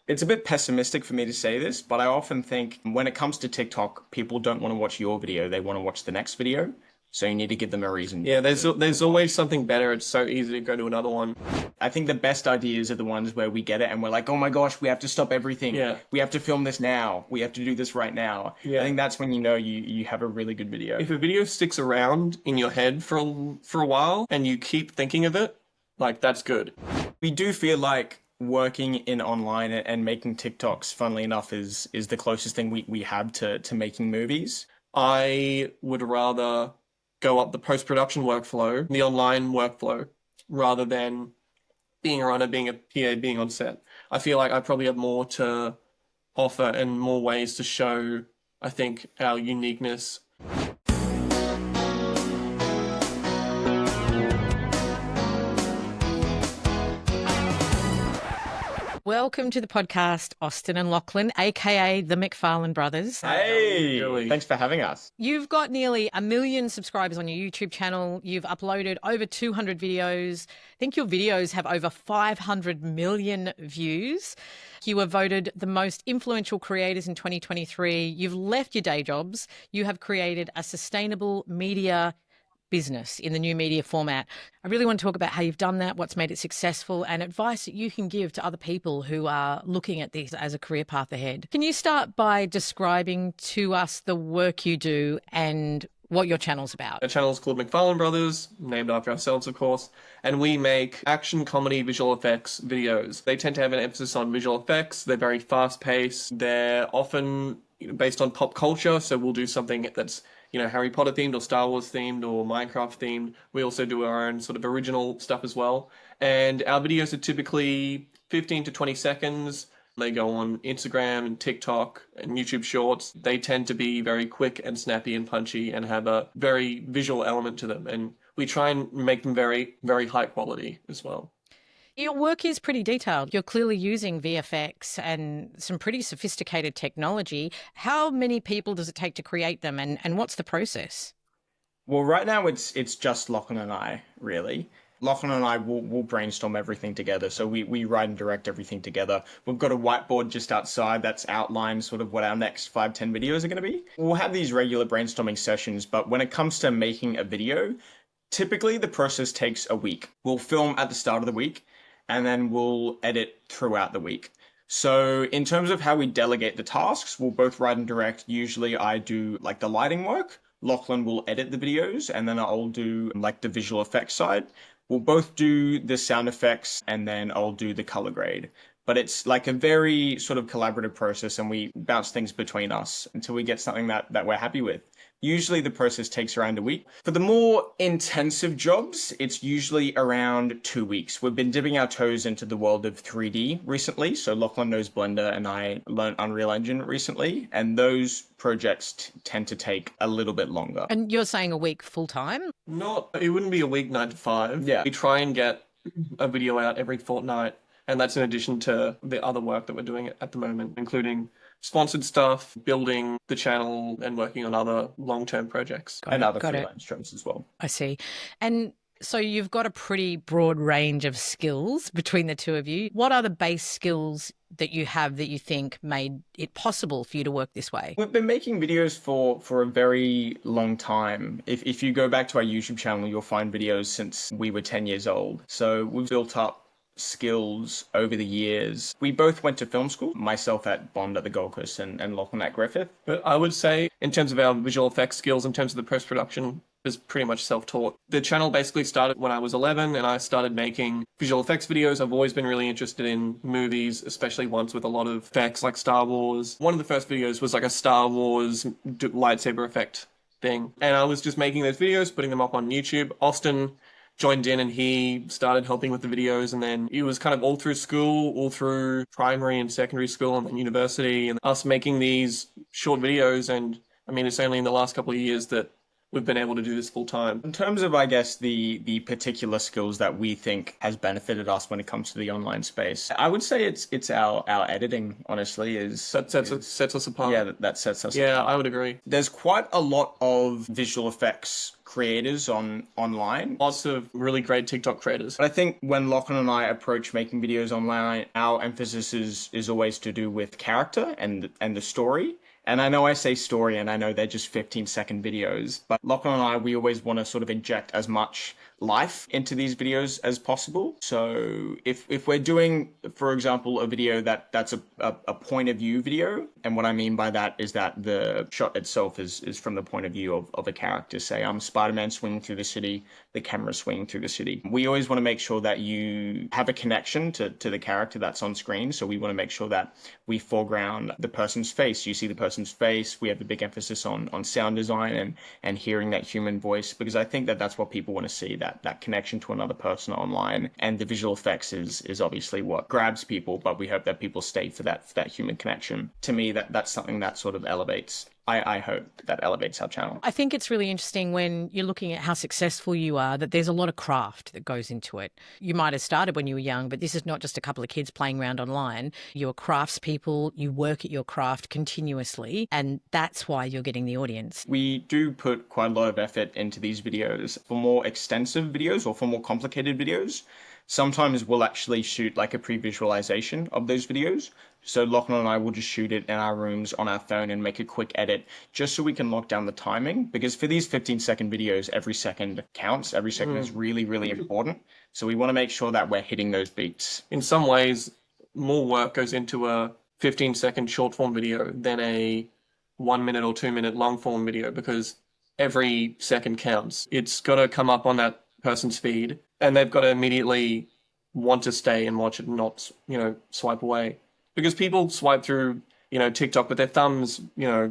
It's a bit pessimistic for me to say this, but I often think when it comes to TikTok, people don't want to watch your video. They want to watch the next video. So you need to give them a reason. Yeah, there's always something better. It's so easy to go to another one. I think the best ideas are the ones where we get it and we're like, oh my gosh, we have to stop everything. Yeah. We have to film this now. We have to do this right now. Yeah. I think that's when you know you have a really good video. If a video sticks around in your head for a while and you keep thinking of it, like that's good. We do feel like working in online and making TikToks, funnily enough, is the closest thing we have to making movies. I would rather go up the post-production workflow, the online workflow, rather than being a runner, being a PA, being on set. I feel like I probably have more to offer and more ways to show, I think, our uniqueness. Welcome to the podcast, Austin and Lachlan, aka the Macfarlane brothers. Hey, thanks for having us. You've got nearly 1 million subscribers on your YouTube channel. You've uploaded over 200 videos. I think your videos have over 500 million views. You were voted the most influential creators in 2023. You've left your day jobs. You have created a sustainable media business in the new media format. I really want to talk about how you've done that, what's made it successful, and advice that you can give to other people who are looking at this as a career path ahead. Can you start by describing to us the work you do and what your channel's about? Our channel is called Macfarlane Brothers, named after ourselves, of course, and we make action, comedy, visual effects videos. They tend to have an emphasis on visual effects. They're very fast-paced. They're often based on pop culture, so we'll do something that's Harry Potter themed or Star Wars themed or Minecraft themed. We also do our own sort of original stuff as well. And our videos are typically 15 to 20 seconds. They go on Instagram and TikTok and YouTube Shorts. They tend to be very quick and snappy and punchy and have a very visual element to them. And we try and make them very, very high quality as well. Your work is pretty detailed. You're clearly using VFX and some pretty sophisticated technology. How many people does it take to create them, and what's the process? Well, right now it's just Lachlan and I, really. Lachlan and I will brainstorm everything together. So we write and direct everything together. We've got a whiteboard just outside that's outlined sort of what our next 5-10 videos are going to be. We'll have these regular brainstorming sessions, but when it comes to making a video, typically the process takes a week. We'll film at the start of the week, and then we'll edit throughout the week. So in terms of how we delegate the tasks, we'll both write and direct. Usually I do like the lighting work. Lachlan will edit the videos, and then I'll do like the visual effects side. We'll both do the sound effects, and then I'll do the color grade. But it's like a very sort of collaborative process, and we bounce things between us until we get something that we're happy with. Usually the process takes around a week. For the more intensive jobs, it's usually around 2 weeks. We've been dipping our toes into the world of 3D recently. So Lachlan knows Blender and I learned Unreal Engine recently. And those projects tend to take a little bit longer. And you're saying a week full time? It wouldn't be a week 9 to 5. Yeah. We try and get a video out every fortnight. And that's in addition to the other work that we're doing at the moment, including sponsored stuff, building the channel, and working on other long-term projects. And other freelance jobs as well. I see. And so you've got a pretty broad range of skills between the two of you. What are the base skills that you have that you think made it possible for you to work this way? We've been making videos for a very long time. If you go back to our YouTube channel, you'll find videos since we were 10 years old. So we've built up skills over the years. We both went to film school, myself at Bond at the Gold Coast and Lachlan at Griffith. But I would say in terms of our visual effects skills, in terms of the post-production, is pretty much self-taught. The channel basically started when I was 11 and I started making visual effects videos. I've always been really interested in movies, especially ones with a lot of effects like Star Wars. One of the first videos was like a Star Wars lightsaber effect thing. And I was just making those videos, putting them up on YouTube. Austin joined in and he started helping with the videos, and then it was kind of all through school, all through primary and secondary school and then university, and us making these short videos. And I mean, it's only in the last couple of years that we've been able to do this full time. In terms of, I guess, the particular skills that we think has benefited us when it comes to the online space, I would say it's our editing, honestly, That sets us apart. yeah, that sets us Yeah, apart. I would agree. There's quite a lot of visual effects creators online. Lots of really great TikTok creators. But I think when Lachlan and I approach making videos online, our emphasis is always to do with character and the story. And I know I say story and I know they're just 15-second videos, but Lachlan and I, we always want to sort of inject as much life into these videos as possible. So if we're doing, for example, a video that's a point of view video, and what I mean by that is that the shot itself is from the point of view of a character. Say I'm Spider-Man swinging through the city, the camera swinging through the city. We always want to make sure that you have a connection to the character that's on screen. So we want to make sure that we foreground the person's face. You see the person's face. We have a big emphasis on sound design and hearing that human voice, because I think that that's what people want to see, that connection to another person online. And the visual effects is obviously what grabs people, but we hope that people stay for that human connection. To me, that's something that sort of elevates. I hope that elevates our channel. I think it's really interesting when you're looking at how successful you are, that there's a lot of craft that goes into it. You might have started when you were young, but this is not just a couple of kids playing around online. You're craftspeople, you work at your craft continuously, and that's why you're getting the audience. We do put quite a lot of effort into these videos. For more extensive videos or for more complicated videos, sometimes we'll actually shoot like a pre-visualization of those videos. So Lachlan and I will just shoot it in our rooms on our phone and make a quick edit just so we can lock down the timing. Because for these 15-second videos, every second counts. Every second is really, really important. So we want to make sure that we're hitting those beats. In some ways, more work goes into a 15-second short form video than a 1 minute or 2 minute long form video, because every second counts. It's got to come up on that person's feed and they've got to immediately want to stay and watch it and not, swipe away. Because people swipe through, TikTok with their thumbs, a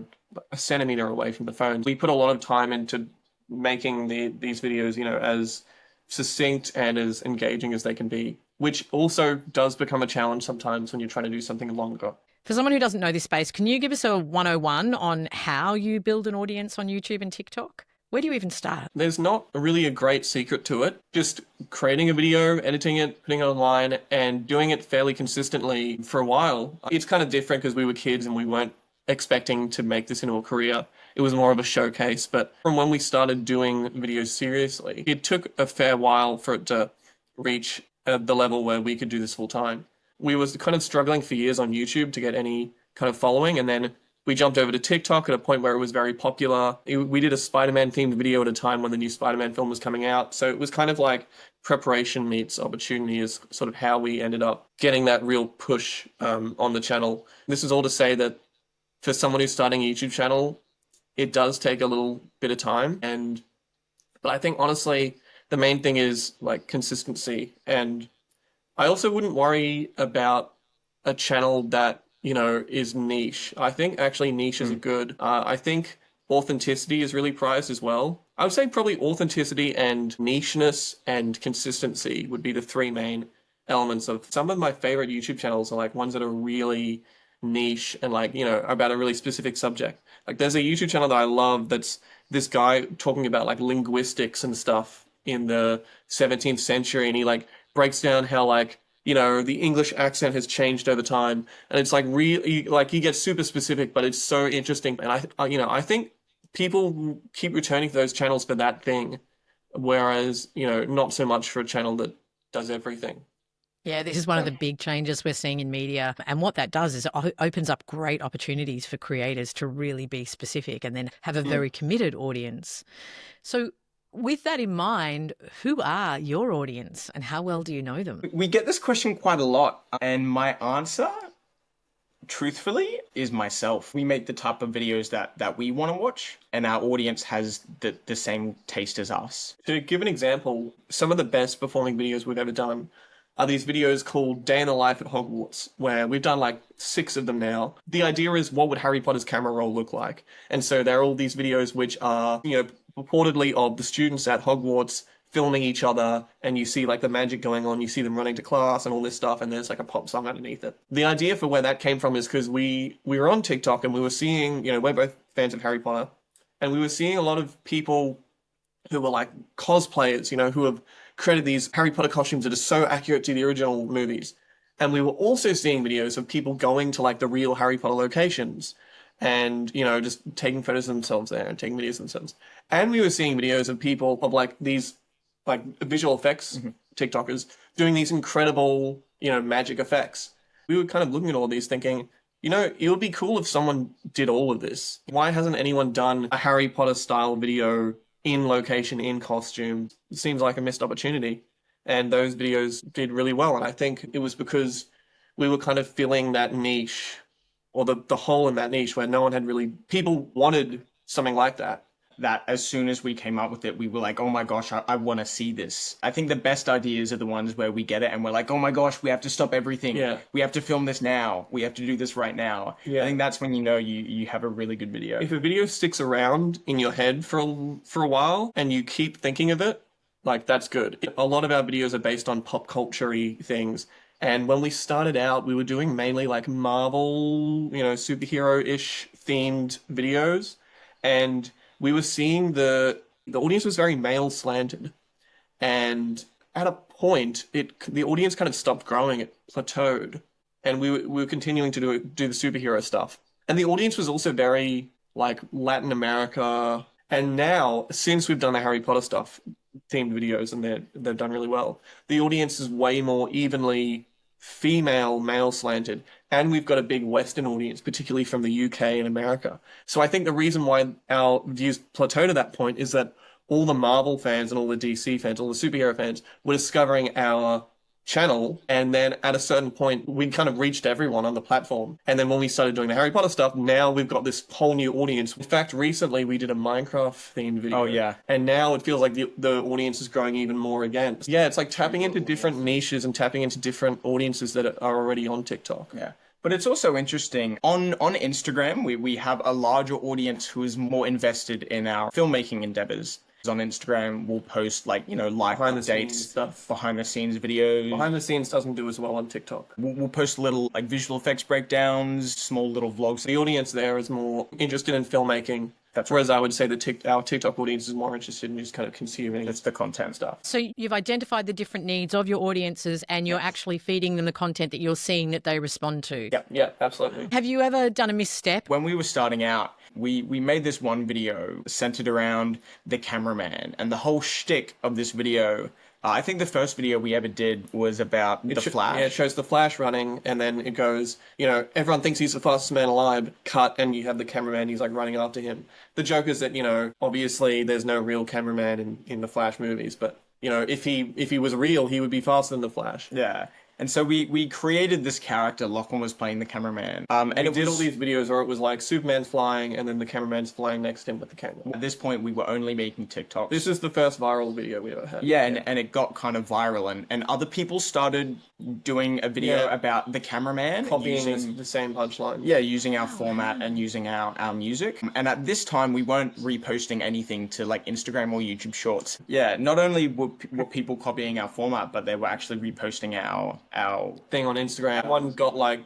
centimeter away from the phone. We put a lot of time into making these videos, as succinct and as engaging as they can be, which also does become a challenge sometimes when you're trying to do something longer. For someone who doesn't know this space, can you give us a 101 on how you build an audience on YouTube and TikTok? Where do you even start? There's not really a great secret to it. Just creating a video, editing it, putting it online, and doing it fairly consistently for a while. It's kind of different because we were kids and we weren't expecting to make this into a career. It was more of a showcase. But from when we started doing videos seriously, it took a fair while for it to reach the level where we could do this full time. We was kind of struggling for years on YouTube to get any kind of following, and then we jumped over to TikTok at a point where it was very popular. We did a Spider-Man themed video at a time when the new Spider-Man film was coming out. So it was kind of like preparation meets opportunity is sort of how we ended up getting that real push on the channel. This is all to say that for someone who's starting a YouTube channel, it does take a little bit of time. But I think honestly, the main thing is like consistency. And I also wouldn't worry about a channel that is niche. I think actually niches are good. I think authenticity is really prized as well. I would say probably authenticity and nicheness and consistency would be the three main elements of some of my favorite YouTube channels are like ones that are really niche and like, about a really specific subject. Like there's a YouTube channel that I love that's this guy talking about like linguistics and stuff in the 17th century, and he like breaks down how like the English accent has changed over time, and it's like really like he gets super specific, but it's so interesting. And I think people keep returning to those channels for that thing, whereas not so much for a channel that does everything. Yeah, this is one of the big changes we're seeing in media. And what that does is it opens up great opportunities for creators to really be specific and then have a very committed audience. So with that in mind, who are your audience and how well do you know them? We get this question quite a lot, and my answer, truthfully, is myself. We make the type of videos that we want to watch, and our audience has the same taste as us. To give an example, some of the best performing videos we've ever done are these videos called Day in the Life at Hogwarts, where we've done like 6 of them now. The idea is, what would Harry Potter's camera roll look like? And so there are all these videos which are, purportedly of the students at Hogwarts filming each other, and you see like the magic going on, you see them running to class and all this stuff, and there's like a pop song underneath it. The idea for where that came from is because we were on TikTok and we were seeing, we're both fans of Harry Potter, And we were seeing a lot of people who were like cosplayers, who have created these Harry Potter costumes that are so accurate to the original movies. And we were also seeing videos of people going to like the real Harry Potter locations and, just taking photos of themselves there and taking videos of themselves. And we were seeing videos of people of like these like visual effects TikTokers doing these incredible, magic effects. We were kind of looking at all these thinking, it would be cool if someone did all of this. Why hasn't anyone done a Harry Potter style video in location, in costume? It seems like a missed opportunity. And those videos did really well. And I think it was because we were kind of filling that niche, or the hole in that niche where no one had really, people wanted something like that. That as soon as we came up with it, we were like, oh my gosh, I want to see this. I think the best ideas are the ones where we get it and we're like, oh my gosh, we have to stop everything. Yeah. We have to film this now. We have to do this right now. Yeah. I think that's when you have a really good video. If a video sticks around in your head for a while and you keep thinking of it, like that's good. A lot of our videos are based on pop culture-y things. And when we started out, we were doing mainly like Marvel, superhero-ish themed videos. And we were seeing the audience was very male slanted. And at a point, the audience kind of stopped growing. It plateaued. And we were continuing to do the superhero stuff. And the audience was also very like Latin America. And now, since we've done the Harry Potter stuff, themed videos, and they've done really well, the audience is way more evenly female, male slanted, and we've got a big Western audience, particularly from the UK and America. So I think the reason why our views plateaued at that point is that all the Marvel fans and all the DC fans, all the superhero fans were discovering our channel, and then at a certain point we kind of reached everyone on the platform. And then when we started doing the Harry Potter stuff, now we've got this whole new audience. In fact, recently we did a Minecraft themed video. Oh yeah. And now it feels like the audience is growing even more again. Yeah, it's like tapping into different niches and tapping into different audiences that are already on TikTok. Yeah. But it's also interesting, on Instagram, we have a larger audience who is more invested in our filmmaking endeavors. On Instagram, we'll post like, live updates, stuff. behind the scenes videos. Behind the scenes doesn't do as well on TikTok. We'll post little like visual effects breakdowns, small little vlogs. The audience there is more interested in filmmaking. Whereas I would say our TikTok audience is more interested in just kind of consuming It's the content stuff. So you've identified the different needs of your audiences and you're actually feeding them the content that you're seeing that they respond to. Yeah, absolutely. Have you ever done a misstep? When we were starting out, we made this one video centered around the cameraman, and the whole shtick of this video, I think the first video we ever did was about the Flash. Yeah, it shows the Flash running, and then it goes, everyone thinks he's the fastest man alive, cut, and you have the cameraman, he's like running after him. The joke is that, obviously there's no real cameraman in the Flash movies, but, if he was real, he would be faster than the Flash. Yeah. And so we created this character. Lachlan was playing the cameraman. And it did all these videos where it was like Superman's flying and then the cameraman's flying next to him with the camera. At this point, we were only making TikToks. This is the first viral video we ever had. Yeah, and it got kind of viral. And other people started doing a video about the cameraman. Copying the same punchline. Yeah, using our format and using our music. And at this time, we weren't reposting anything to like Instagram or YouTube Shorts. Yeah, not only were people copying our format, but they were actually reposting our thing on Instagram. One got like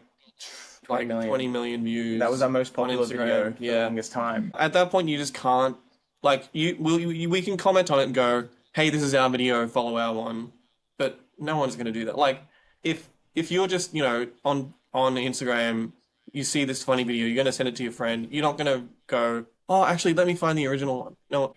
20 million views. That was our most popular video for the longest time. At that point, you just can't, like, we can comment on it and go, hey, this is our video, follow our one. But no one's going to do that. Like, if you're just, on Instagram, you see this funny video, you're going to send it to your friend, you're not going to go, oh, actually, let me find the original one. No,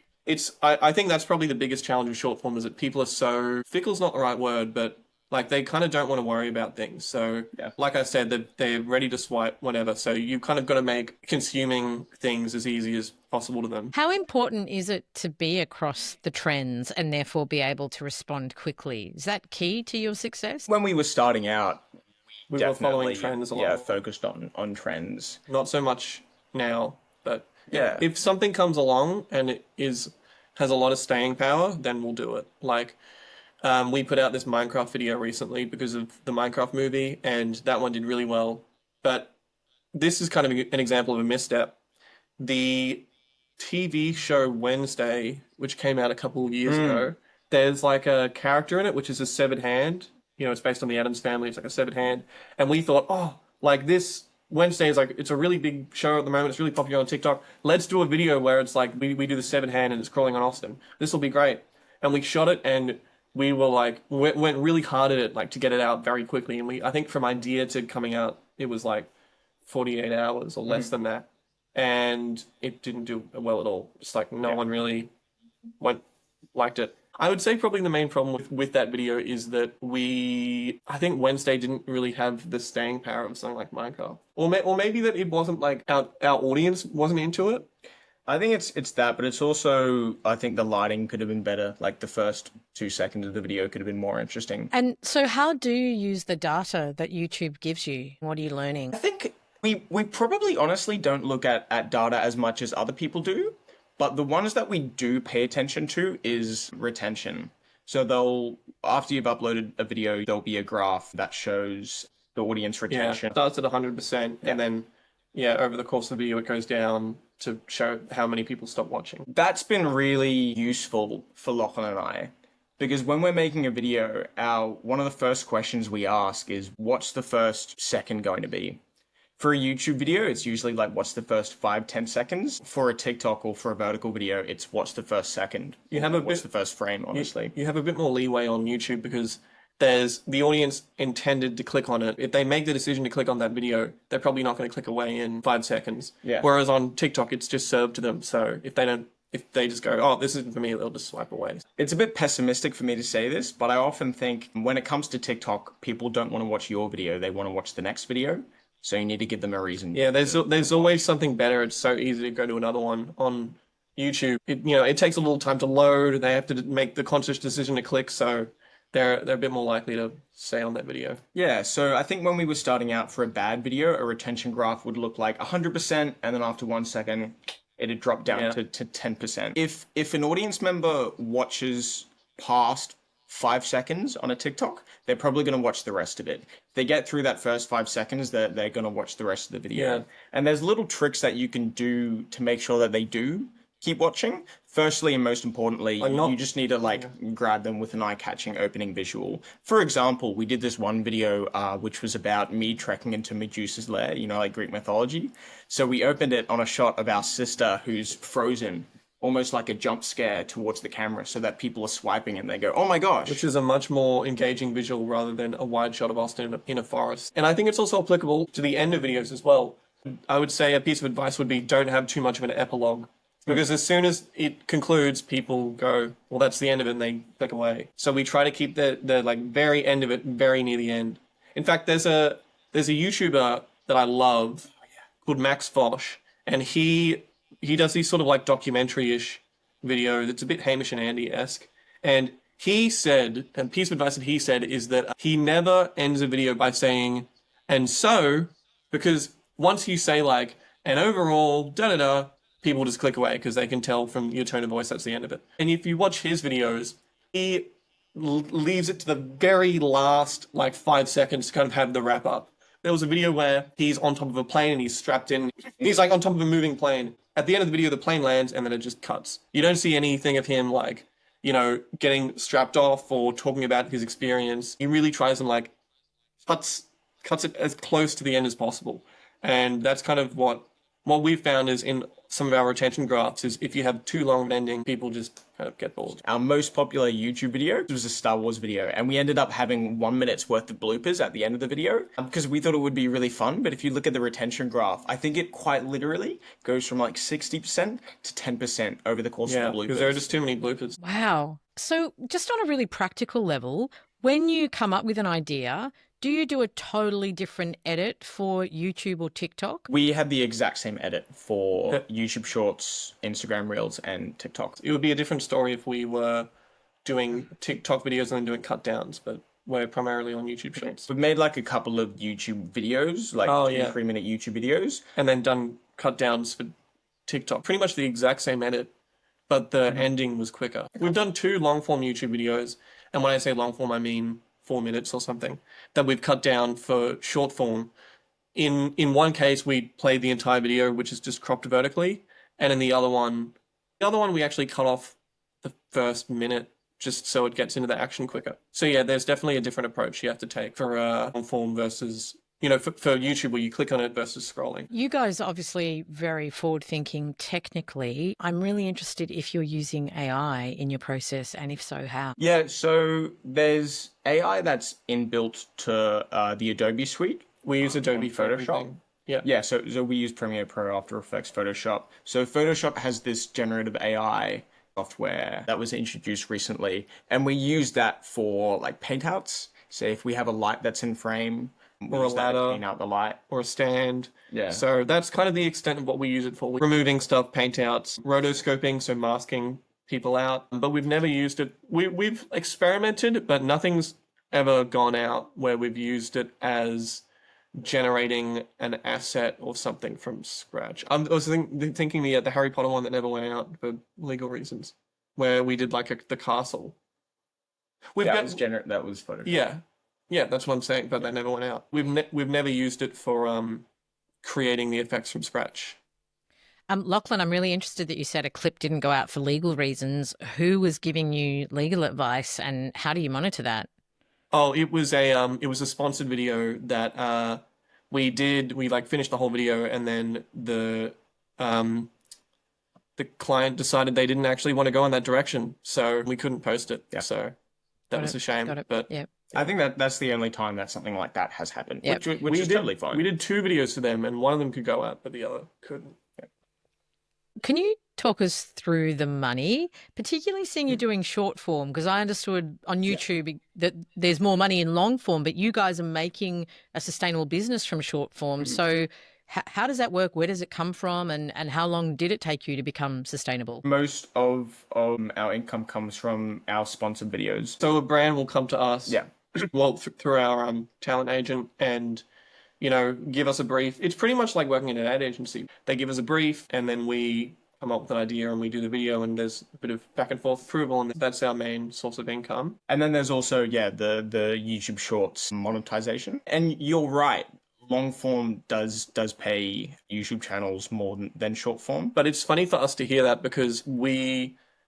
I think that's probably the biggest challenge with short form, is that people are so, fickle's not the right word, but like they kind of don't want to worry about things. So like I said, they're ready to swipe whatever. So you kind of got to make consuming things as easy as possible to them. How important is it to be across the trends and therefore be able to respond quickly? Is that key to your success? When we were starting out, we were following trends a lot. Yeah, focused on trends. Not so much now, but yeah. If something comes along and it has a lot of staying power, then we'll do it. Like, we put out this Minecraft video recently because of the Minecraft movie, and that one did really well. But this is kind of an example of a misstep. The TV show Wednesday, which came out a couple of years ago, there's like a character in it, which is a severed hand. It's based on the Addams Family. It's like a severed hand. And we thought, oh, like this Wednesday is like, it's a really big show at the moment. It's really popular on TikTok. Let's do a video where it's like, we do the 7-hand and it's crawling on Austin. This will be great. And we shot it and we were like, went really hard at it, like to get it out very quickly. And I think from idea to coming out, it was like 48 hours or less than that. And it didn't do well at all. It's like no one really liked it. I would say probably the main problem with that video is that I think Wednesday didn't really have the staying power of something like Minecraft. Or maybe that it wasn't like our audience wasn't into it. I think it's that, but it's also, I think the lighting could have been better. Like the first 2 seconds of the video could have been more interesting. And so how do you use the data that YouTube gives you? What are you learning? I think we probably honestly don't look at data as much as other people do. But the ones that we do pay attention to is retention. So after you've uploaded a video, there'll be a graph that shows the audience retention. Yeah, it starts at 100%, and then, over the course of the video, it goes down to show how many people stop watching. That's been really useful for Lachlan and I. Because when we're making a video, one of the first questions we ask is, what's the first second going to be? For a YouTube video, it's usually like, what's the first 5-10 seconds? For a TikTok or for a vertical video, it's what's the first second? What's the first frame, honestly? You have a bit more leeway on YouTube because there's the audience intended to click on it. If they make the decision to click on that video, they're probably not going to click away in 5 seconds. Yeah. Whereas on TikTok, it's just served to them. So if they just go, oh, this isn't for me, they'll just swipe away. It's a bit pessimistic for me to say this, but I often think when it comes to TikTok, people don't want to watch your video, they want to watch the next video. So you need to give them a reason. Yeah, there's always something better. It's so easy to go to another one on YouTube. It takes a little time to load. They have to make the conscious decision to click, so they're a bit more likely to stay on that video. Yeah, so I think when we were starting out for a bad video, a retention graph would look like 100%, and then after 1 second, it'd drop down to 10%. If an audience member watches past 5 seconds on a TikTok, they're probably going to watch the rest of it. If they get through that first 5 seconds, they're going to watch the rest of the video. Yeah. And there's little tricks that you can do to make sure that they do keep watching. Firstly, and most importantly, you just need to grab them with an eye-catching opening visual. For example, we did this one video which was about me trekking into Medusa's lair, like Greek mythology. So we opened it on a shot of our sister who's frozen, almost like a jump scare towards the camera so that people are swiping and they go, oh my gosh. Which is a much more engaging visual rather than a wide shot of Austin in a forest. And I think it's also applicable to the end of videos as well. I would say a piece of advice would be don't have too much of an epilogue. Because as soon as it concludes, people go, well, that's the end of it, and they click away. So we try to keep the very end of it very near the end. In fact, there's a YouTuber that I love called Macfarlane, and he does these sort of documentary-ish video that's a bit Hamish and Andy-esque. And he said, a piece of advice that he said is that he never ends a video by saying, and so, because once you say and overall, da-da-da, people just click away because they can tell from your tone of voice that's the end of it. And if you watch his videos, he leaves it to the very last 5 seconds to kind of have the wrap up. There was a video where he's on top of a plane and he's strapped in. He's on top of a moving plane. At the end of the video, the plane lands and then it just cuts. You don't see anything of him getting strapped off or talking about his experience. He really tries and cuts it as close to the end as possible. And that's kind of what we've found is in some of our retention graphs is if you have too long an ending, people just kind of get bored. Our most popular YouTube video was a Star Wars video, and we ended up having 1 minute's worth of bloopers at the end of the video because we thought it would be really fun. But if you look at the retention graph, I think it quite literally goes from 60% to 10% over the course of the bloopers. Because there are just too many bloopers. Wow. So just on a really practical level, when you come up with an idea, do you do a totally different edit for YouTube or TikTok? We have the exact same edit for YouTube Shorts, Instagram Reels, and TikTok. It would be a different story if we were doing TikTok videos and then doing cut downs, but we're primarily on YouTube Shorts. We've made a couple of YouTube videos, 3-minute YouTube videos. And then done cut downs for TikTok. Pretty much the exact same edit, but the ending was quicker. We've done 2 long-form YouTube videos, and when I say long-form, I mean 4 minutes or something, that we've cut down for short form. In one case, we played the entire video, which is just cropped vertically, and in the other one we actually cut off the first minute just so it gets into the action quicker. So yeah, there's definitely a different approach you have to take for long form versus for YouTube where you click on it versus scrolling. You guys are obviously very forward thinking technically. I'm really interested if you're using AI in your process, and if so, how? Yeah, so there's AI that's inbuilt to the Adobe suite. We use Adobe in for Photoshop. everything. Yeah. Yeah, so we use Premiere Pro, After Effects, Photoshop. So Photoshop has this generative AI software that was introduced recently, and we use that for like paint outs. Say if we have a light that's in frame, we Or a use that to ladder. paint out the light. Or a stand. Yeah. So that's kind of the extent of what we use it for. Removing stuff, paint outs, rotoscoping, so masking people out. But we've never used it. We've experimented, but nothing's ever gone out where we've used it as generating an asset or something from scratch. I was thinking the Harry Potter one that never went out for legal reasons, where we did like the castle. That was Photoshop. Yeah, that's what I'm saying. But that never went out. We've never used it for creating the effects from scratch. Lachlan, I'm really interested that you said a clip didn't go out for legal reasons. Who was giving you legal advice, and how do you monitor that? Oh, it was a sponsored video that we did. We like finished the whole video, and then the client decided they didn't actually want to go in that direction, so we couldn't post it. Yeah. So that was a shame. Got it. But yeah. I think that's the only time that something like that has happened, Yep. which is totally fine. We did 2 videos for them, and one of them could go out, but the other couldn't. Can you talk us through the money, particularly seeing you're doing short form? Because I understood on YouTube that there's more money in long form, but you guys are making a sustainable business from short form. So how does that work? Where does it come from? And how long did it take you to become sustainable? Most of our income comes from our sponsored videos. So a brand will come to us, Yeah. well, through our talent agent, and give us a brief. It's pretty much like working in an ad agency. They give us a brief, and then we come up with an idea and we do the video, and there's a bit of back and forth approval, and that's our main source of income. And then there's also, the YouTube Shorts monetization. And you're right, long form does pay YouTube channels more than short form. But it's funny for us to hear that, because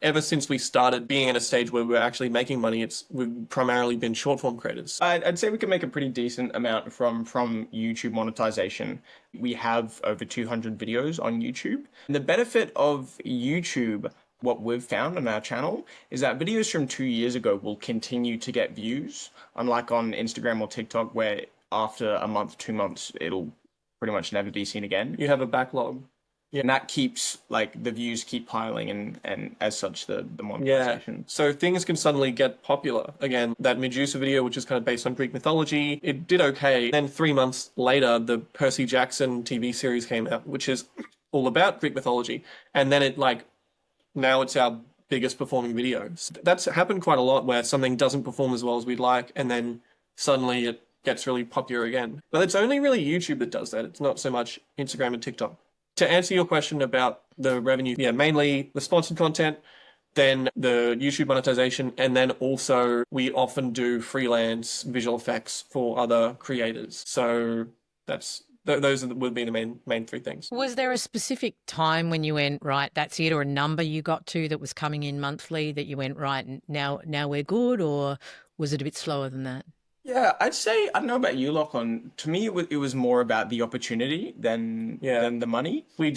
ever since we started being at a stage where we're actually making money, we've primarily been short form creators. I'd say we can make a pretty decent amount from YouTube monetization. We have over 200 videos on YouTube. And the benefit of YouTube, what we've found on our channel, is that videos from 2 years ago will continue to get views, unlike on Instagram or TikTok, where after a month, 2 months, it'll pretty much never be seen again. You have a backlog. Yeah. And that keeps, the views keep piling, and as such, the monetization. Yeah. So things can suddenly get popular. Again, that Medusa video, which is kind of based on Greek mythology, it did okay. Then 3 months later, the Percy Jackson TV series came out, which is all about Greek mythology. And then now it's our biggest performing video. So that's happened quite a lot, where something doesn't perform as well as we'd like, and then suddenly it gets really popular again. But it's only really YouTube that does that. It's not so much Instagram and TikTok. To answer your question about the revenue, mainly the sponsored content, then the YouTube monetization, and then also we often do freelance visual effects for other creators. So those would be the main 3 things. Was there a specific time when you went, right, that's it, or a number you got to that was coming in monthly that you went, right, now we're good, or was it a bit slower than that? Yeah, I'd say, I don't know about you, Lachlan. To me, it was more about the opportunity than the money. We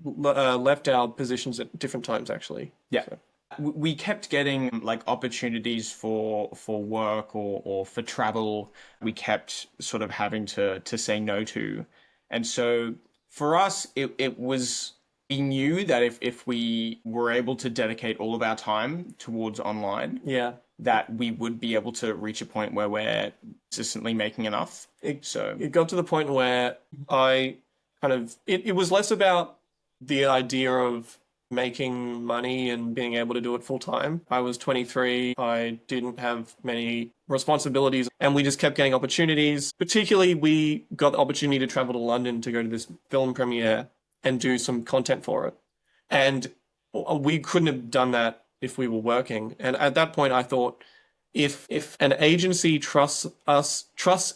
left our positions at different times, actually. Yeah. So. We kept getting opportunities for work or for travel. We kept sort of having to say no to. And so for us, it was, we knew that if we were able to dedicate all of our time towards online, that we would be able to reach a point where we're consistently making enough. It got to the point where it was less about the idea of making money and being able to do it full time. I was 23. I didn't have many responsibilities, and we just kept getting opportunities. Particularly, we got the opportunity to travel to London to go to this film premiere and do some content for it. And we couldn't have done that if we were working. And at that point, I thought, if an agency trusts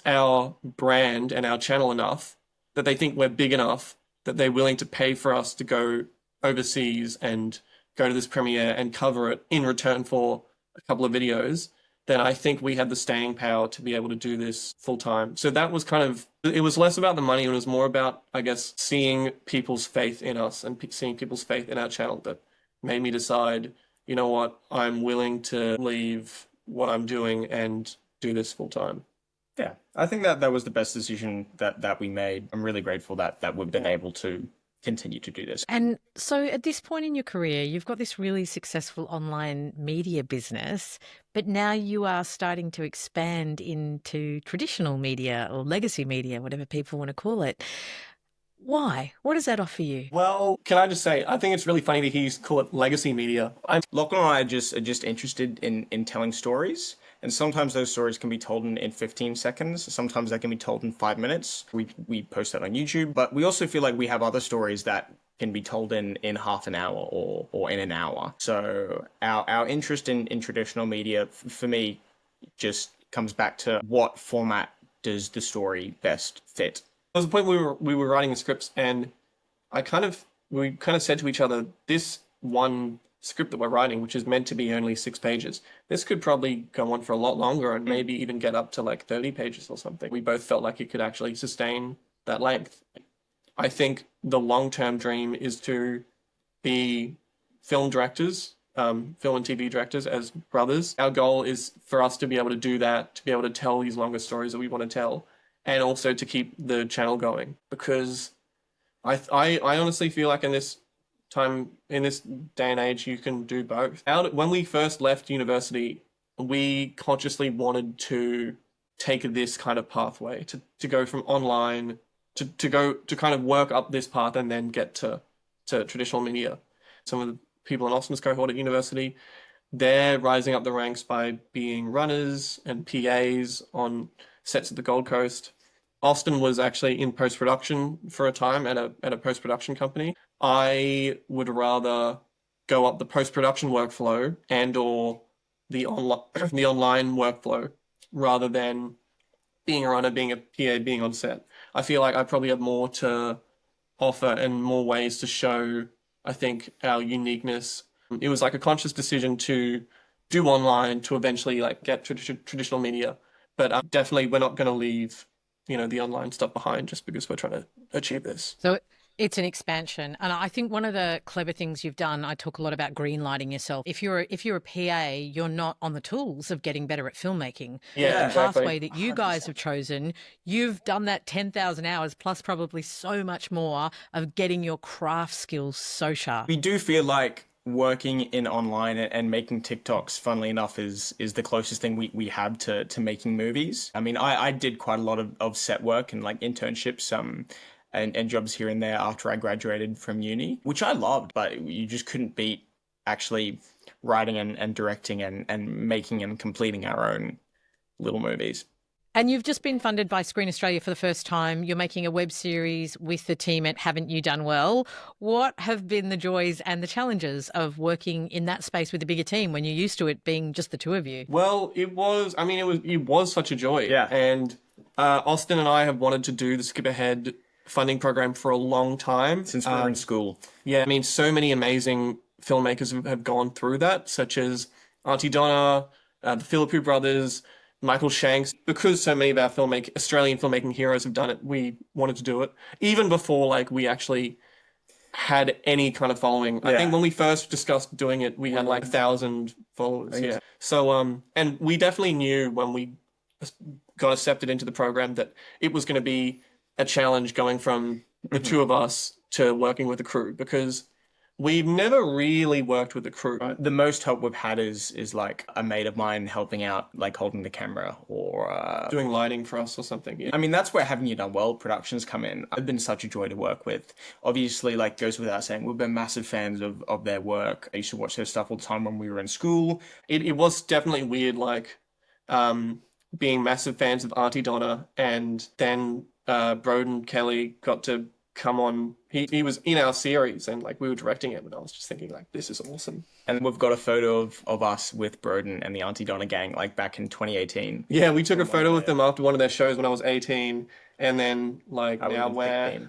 our brand and our channel enough that they think we're big enough that they're willing to pay for us to go overseas and go to this premiere and cover it in return for a couple of videos, then I think we had the staying power to be able to do this full time. So that was kind of, it was less about the money, and it was more about, I guess, seeing people's faith in us and seeing people's faith in our channel that made me decide, you know what, I'm willing to leave what I'm doing and do this full time. Yeah, I think that was the best decision that we made. I'm really grateful that we've been able to continue to do this. And so at this point in your career, you've got this really successful online media business, but now you are starting to expand into traditional media or legacy media, whatever people want to call it. Why? What does that offer you? Well, can I just say, I think it's really funny to hear you call it legacy media. Lachlan and I are just interested in telling stories. And sometimes those stories can be told in 15 seconds. Sometimes they can be told in 5 minutes. We post that on YouTube. But we also feel like we have other stories that can be told in half an hour or in an hour. So our interest in traditional media, for me, just comes back to what format does the story best fit. There was a point we were writing the scripts, and we kind of said to each other, this one script that we're writing, which is meant to be only 6 pages, this could probably go on for a lot longer and maybe even get up to like 30 pages or something. We both felt like it could actually sustain that length. I think the long-term dream is to be film directors, film and TV directors as brothers. Our goal is for us to be able to do that, to be able to tell these longer stories that we want to tell, and also to keep the channel going, because I honestly feel like in this day and age, you can do both. When we first left university, we consciously wanted to take this kind of pathway, to go from online, to kind of work up this path and then get to traditional media. Some of the people in Austin's cohort at university, they're rising up the ranks by being runners and PAs on sets at the Gold Coast. Austin was actually in post-production for a time at a post-production company. I would rather go up the post-production workflow and or the online workflow rather than being a runner, being a PA, being on set. I feel like I probably have more to offer and more ways to show, I think, our uniqueness. It was like a conscious decision to do online to eventually like get traditional media, but definitely we're not going to leave, the online stuff behind just because we're trying to achieve this. So it's an expansion. And I think one of the clever things you've done, I talk a lot about greenlighting yourself. If you're a PA, you're not on the tools of getting better at filmmaking. Yeah, the exactly. pathway that you guys have chosen, you've done that 10,000 hours plus probably so much more of getting your craft skills so sharp. We do feel like working in online and making TikToks, funnily enough, is the closest thing we have to making movies. I mean, I did quite a lot of set work and like internships, and jobs here and there after I graduated from uni, which I loved, but you just couldn't beat actually writing and directing and making and completing our own little movies. And you've just been funded by Screen Australia for the first time. You're making a web series with the team at Haven't You Done Well? What have been the joys and the challenges of working in that space with a bigger team when you're used to it being just the two of you? Well, it was such a joy. Yeah. And Austin and I have wanted to do the Skip Ahead funding program for a long time. Since we were in school. Yeah, I mean, so many amazing filmmakers have gone through that, such as Auntie Donna, the Philippou brothers, Michael Shanks. Because so many of our Australian filmmaking heroes have done it, we wanted to do it. Even before like we actually had any kind of following. I think when we first discussed doing it, we had like 1,000 followers. Yeah. So and we definitely knew when we got accepted into the program that it was going to be a challenge going from the two of us to working with a crew, because we've never really worked with a crew. Right. The most help we've had is like a mate of mine helping out, like holding the camera or doing lighting for us or something. Yeah. I mean, that's where Haven't You Done Well productions come in. It's been such a joy to work with. Obviously, like goes without saying, we've been massive fans of their work. I used to watch their stuff all the time when we were in school. It was definitely weird, like being massive fans of Auntie Donna, and then Broden Kelly got to come on. He was in our series and like we were directing him, and I was just thinking like, this is awesome. And we've got a photo of us with Broden and the Auntie Donna gang like back in 2018. Yeah, we took a photo with them after one of their shows when I was 18, and then like now we're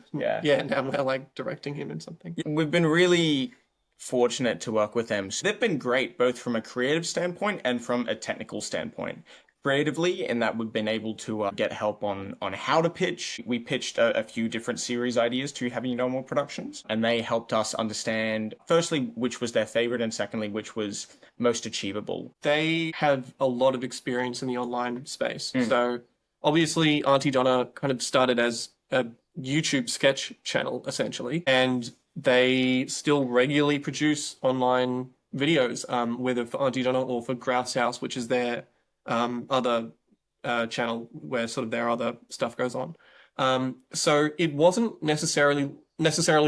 like directing him in something. We've been really fortunate to work with them. So they've been great, both from a creative standpoint and from a technical standpoint. Creatively, in that we've been able to get help on how to pitch. We pitched a few different series ideas to Heavy Normal Productions, and they helped us understand, firstly, which was their favorite, and secondly, which was most achievable. They have a lot of experience in the online space. So obviously, Auntie Donna kind of started as a YouTube sketch channel, essentially, and they still regularly produce online videos, whether for Auntie Donna or for Grouse House, which is their other channel where sort of their other stuff goes on. So it wasn't necessarily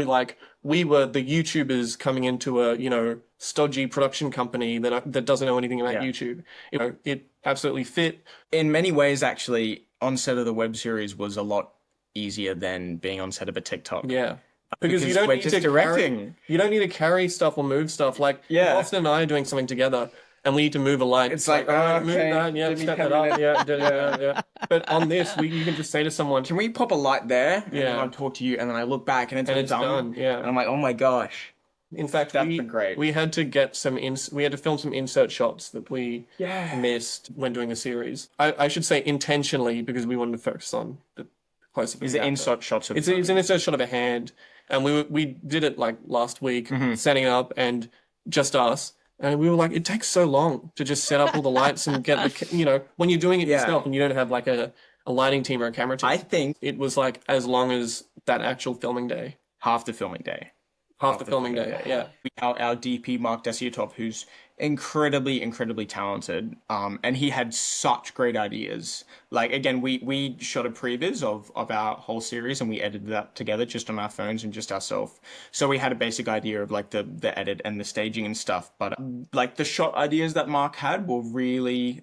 like we were the YouTubers coming into a, you know, stodgy production company that doesn't know anything about YouTube. You know, it absolutely fit. In many ways, actually, on set of the web series was a lot easier than being on set of a TikTok. Yeah. Because you Because don't we're need just to directing. you don't need to carry stuff or move stuff. Like Austin and I are doing something together and we need to move a light. It's like, oh, move okay, that, yeah, give me step 10 that up, minutes. yeah. But on this, you can just say to someone, Can we pop a light there? And Yeah. then I'll talk to you, and then I look back and it's all done. yeah. And I'm like, oh my gosh. In fact, That's been great. we had to get we had to film some insert shots that we missed when doing the series. I should say intentionally because we wanted to focus on the close up. Is it insert shots of It's an insert shot of a hand, and we did it like last week, setting it up, and just us. And we were like, it takes so long to just set up all the lights and get the, you know, when you're doing it yourself and you don't have like a lighting team or a camera team. I think It was like as long as that actual filming day. half the filming day. Half the filming day, yeah. Our DP, Mark Desiatov, who's incredibly talented, and he had such great ideas. Like, again, we shot a previs of our whole series, and we edited that together just on our phones and just ourselves. So we had a basic idea of like the edit and the staging and stuff. But like the shot ideas that Mark had were really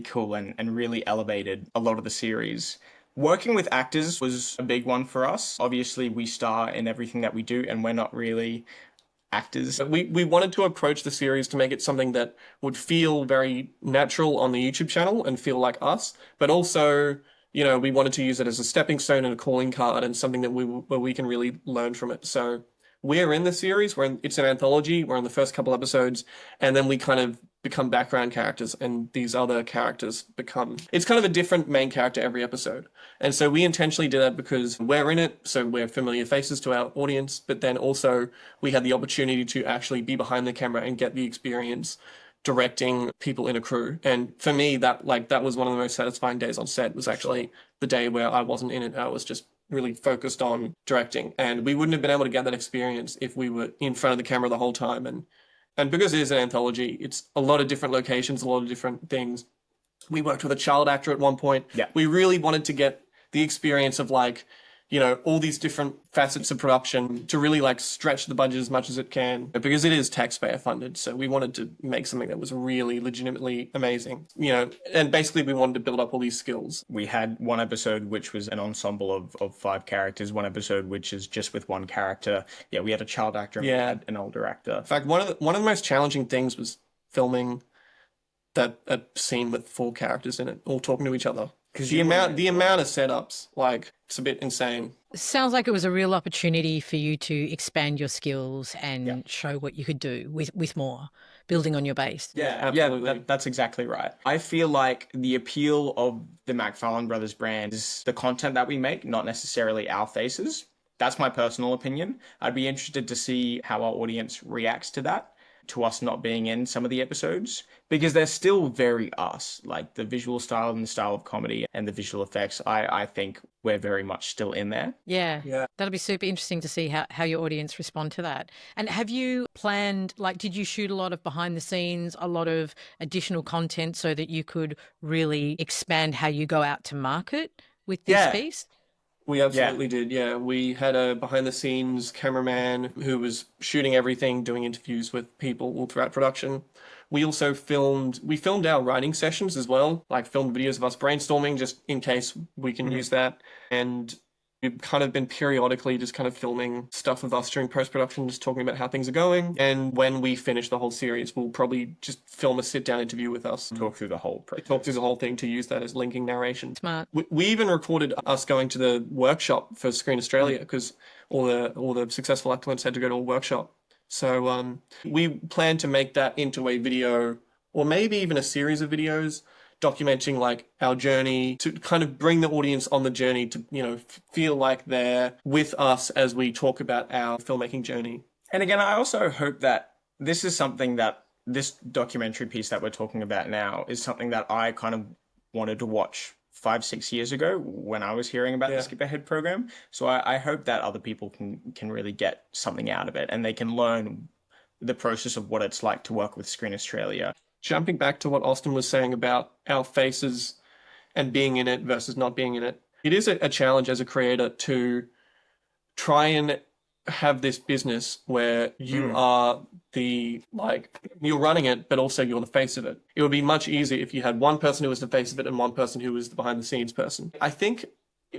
cool and really elevated a lot of the series. Working with actors was a big one for us. Obviously, we star in everything that we do, and we're not really actors. We wanted to approach the series to make it something that would feel very natural on the YouTube channel and feel like us, but also, you know, we wanted to use it as a stepping stone and a calling card and something that where we can really learn from it. So we're in the series, it's an anthology, we're in the first couple episodes, and then we kind of become background characters and these other characters it's kind of a different main character every episode. And so we intentionally did that because we're in it, so we're familiar faces to our audience, but then also we had the opportunity to actually be behind the camera and get the experience directing people in a crew. And for me, that was one of the most satisfying days on set, was actually the day where I wasn't in it. I was just really focused on directing, and we wouldn't have been able to get that experience if we were in front of the camera the whole time. And because it is an anthology, it's a lot of different locations, a lot of different things. We worked with a child actor at one point. Yeah. We really wanted to get the experience of like, you know, all these different facets of production to really like stretch the budget as much as it can, because it is taxpayer funded. So we wanted to make something that was really legitimately amazing, you know, and basically we wanted to build up all these skills. We had one episode which was an ensemble of 5 characters, one episode which is just with one character. Yeah, we had a child actor and we had an older actor. In fact, one of the most challenging things was filming a scene with 4 characters in it, all talking to each other. Because the amount of setups, like, it's a bit insane. Sounds like it was a real opportunity for you to expand your skills and show what you could do with more, building on your base. Yeah, absolutely. Yeah, that's exactly right. I feel like the appeal of the Macfarlane Brothers brand is the content that we make, not necessarily our faces. That's my personal opinion. I'd be interested to see how our audience reacts to that, to us not being in some of the episodes, because they're still very us. Like the visual style and the style of comedy and the visual effects, I think we're very much still in there. Yeah. That'll be super interesting to see how your audience respond to that. And have you planned, like, did you shoot a lot of behind the scenes, a lot of additional content so that you could really expand how you go out to market with this piece? We absolutely did, yeah. We had a behind-the-scenes cameraman who was shooting everything, doing interviews with people all throughout production. We also filmed our writing sessions as well, like filmed videos of us brainstorming just in case we can use that. And we've kind of been periodically just kind of filming stuff with us during post-production, just talking about how things are going. And when we finish the whole series, we'll probably just film a sit-down interview with us. Talk through the whole process. Talk through the whole thing to use that as linking narration. Smart. We even recorded us going to the workshop for Screen Australia, because all the successful applicants had to go to a workshop. So we plan to make that into a video, or maybe even a series of videos documenting like our journey, to kind of bring the audience on the journey to, feel like they're with us as we talk about our filmmaking journey. And again, I also hope that this is something that this documentary piece that we're talking about now is something that I kind of wanted to watch 5, 6 years ago when I was hearing about the Skip Ahead program. So I hope that other people can really get something out of it and they can learn the process of what it's like to work with Screen Australia. Jumping back to what Austin was saying about our faces and being in it versus not being in it, it is a challenge as a creator to try and have this business where you are you're running it, but also you're the face of it. It would be much easier if you had one person who was the face of it and one person who was the behind the scenes person. I think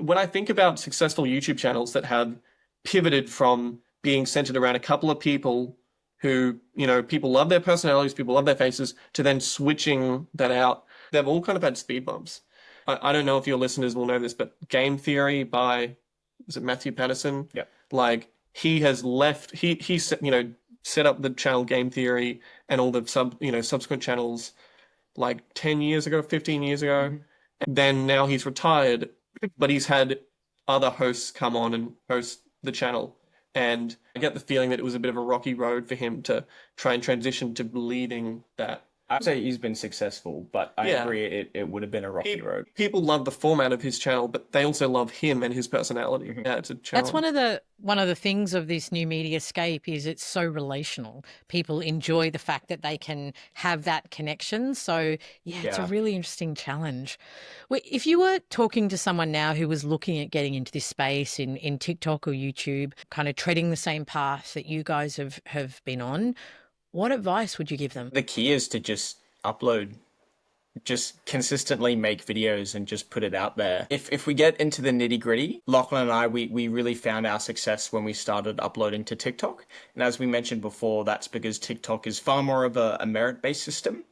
when I think about successful YouTube channels that have pivoted from being centered around a couple of people who, people love their personalities, people love their faces, to then switching that out, they've all kind of had speed bumps. I don't know if your listeners will know this, but Game Theory by, is it Matthew Patterson? Yeah. Like, he has left, he set up the channel Game Theory and all the subsequent channels like 10 years ago, 15 years ago. Mm-hmm. And then now he's retired, but he's had other hosts come on and host the channel. And I get the feeling that it was a bit of a rocky road for him to try and transition to leading that. I'd say he's been successful, but I agree it would have been a rocky road. People love the format of his channel, but they also love him and his personality. Mm-hmm. Yeah, it's a challenge. That's one of the things of this new mediascape is it's so relational. People enjoy the fact that they can have that connection. So it's a really interesting challenge. If you were talking to someone now who was looking at getting into this space in TikTok or YouTube, kind of treading the same path that you guys have been on, what advice would you give them? The key is to just upload, just consistently make videos and just put it out there. If we get into the nitty gritty, Lachlan and I, we really found our success when we started uploading to TikTok. And as we mentioned before, that's because TikTok is far more of a merit-based system.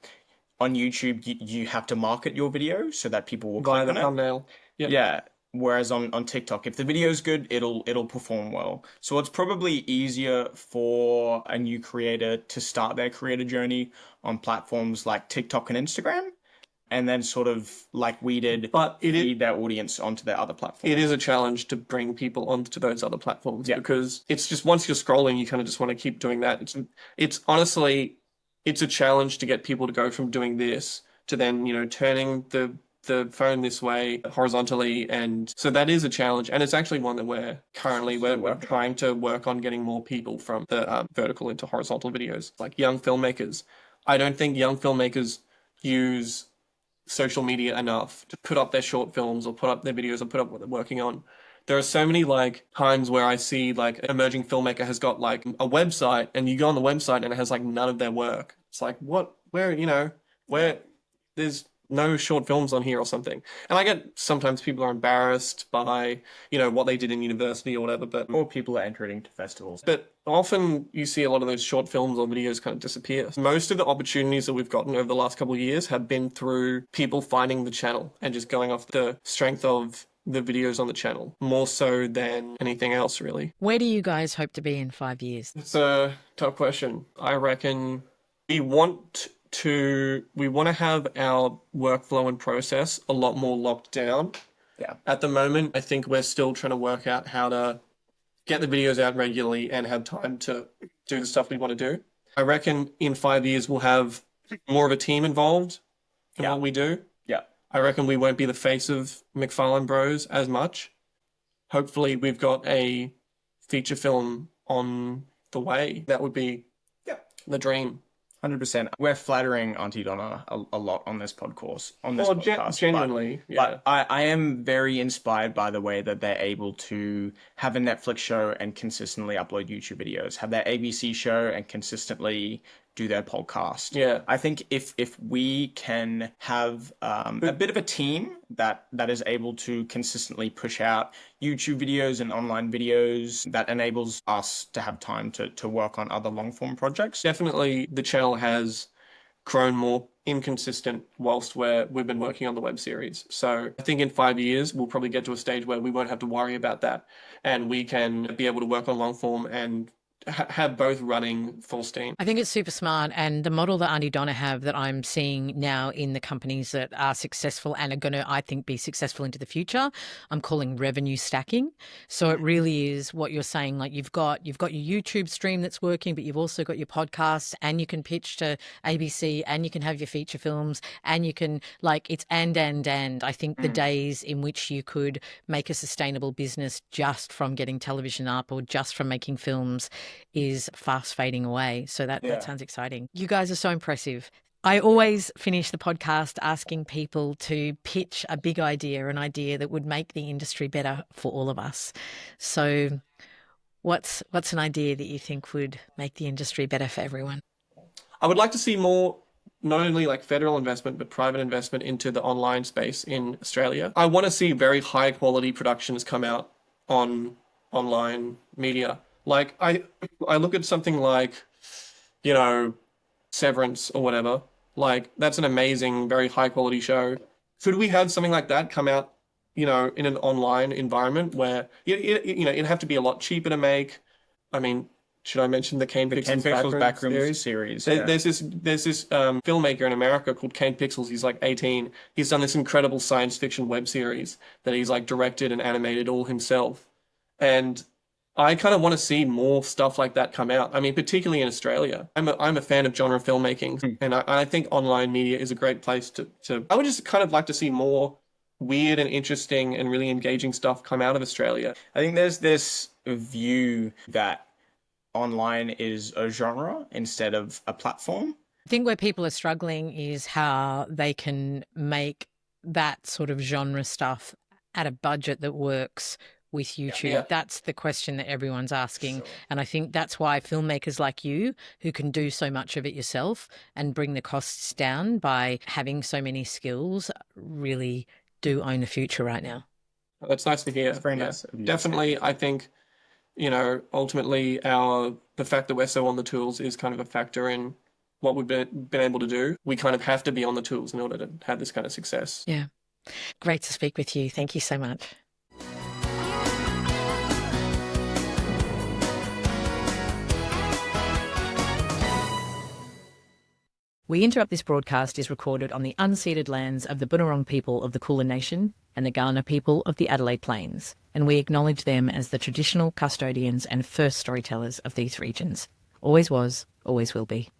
On YouTube, you have to market your video so that people will click on it. Thumbnail. Yep. Yeah. Whereas on TikTok, if the video is good, it'll perform well. So it's probably easier for a new creator to start their creator journey on platforms like TikTok and Instagram, and then sort of like we did, feed their audience onto their other platforms. It is a challenge to bring people onto those other platforms because it's just once you're scrolling, you kind of just want to keep doing that. It's honestly, it's a challenge to get people to go from doing this to then, turning the phone this way horizontally, and so that is a challenge, and it's actually one that we're trying to work on getting more people from the vertical into horizontal videos, like young filmmakers. I don't think young filmmakers use social media enough to put up their short films or put up their videos or put up what they're working on. There are so many times where I see an emerging filmmaker has got a website, and you go on the website and it has none of their work. It's like, where there's no short films on here or something. And I get sometimes people are embarrassed by, what they did in university or whatever, or people are entering into festivals. But often you see a lot of those short films or videos kind of disappear. Most of the opportunities that we've gotten over the last couple of years have been through people finding the channel and just going off the strength of the videos on the channel, more so than anything else, really. Where do you guys hope to be in 5 years? It's a tough question. I reckon we want to have our workflow and process a lot more locked down. Yeah. At the moment, I think we're still trying to work out how to get the videos out regularly and have time to do the stuff we want to do. I reckon in 5 years, we'll have more of a team involved in what we do. Yeah. I reckon we won't be the face of Macfarlane Bros as much. Hopefully we've got a feature film on the way. That would be the dream. 100%. We're flattering Auntie Donna a lot on this podcast. Genuinely. But I am very inspired by the way that they're able to have a Netflix show and consistently upload YouTube videos, have their ABC show and consistently do their podcast. Yeah. I think if we can have a bit of a team that is able to consistently push out YouTube videos and online videos, that enables us to have time to work on other long form projects. Definitely the channel has grown more inconsistent whilst we've been working on the web series. So I think in 5 years, we'll probably get to a stage where we won't have to worry about that, and we can be able to work on long form and have both running full steam. I think it's super smart. And the model that Auntie Donna have that I'm seeing now in the companies that are successful and are going to, I think, be successful into the future, I'm calling revenue stacking. So it really is what you're saying. Like you've got your YouTube stream that's working, but you've also got your podcasts, and you can pitch to ABC, and you can have your feature films, and you can it's and. I think the days in which you could make a sustainable business just from getting television up or just from making films is fast fading away. So that sounds exciting. You guys are so impressive. I always finish the podcast asking people to pitch a big idea, an idea that would make the industry better for all of us. So what's an idea that you think would make the industry better for everyone? I would like to see more, not only like federal investment, but private investment into the online space in Australia. I want to see very high quality productions come out on online media. Like I look at something like, Severance or whatever. Like that's an amazing, very high quality show. Could we have something like that come out, in an online environment where it'd have to be a lot cheaper to make. I mean, should I mention the Kane Pixels Backrooms series? There's this filmmaker in America called Kane Pixels. He's like 18. He's done this incredible science fiction web series that he's like directed and animated all himself. And I kind of want to see more stuff like that come out. I mean, particularly in Australia. I'm a fan of genre filmmaking, and I think online media is a great place to. I would just kind of like to see more weird and interesting and really engaging stuff come out of Australia. I think there's this view that online is a genre instead of a platform. I think where people are struggling is how they can make that sort of genre stuff at a budget that works with YouTube. Yeah. That's the question that everyone's asking. Sure. And I think that's why filmmakers like you, who can do so much of it yourself and bring the costs down by having so many skills, really do own the future right now. That's nice to hear. It's very nice of you. Definitely, I think, ultimately the fact that we're so on the tools is kind of a factor in what we've been able to do. We kind of have to be on the tools in order to have this kind of success. Yeah. Great to speak with you. Thank you so much. We Interrupt This broadcast is recorded on the unceded lands of the Bunurong people of the Kulin Nation and the Kaurna people of the Adelaide Plains, and we acknowledge them as the traditional custodians and first storytellers of these regions. Always was, always will be.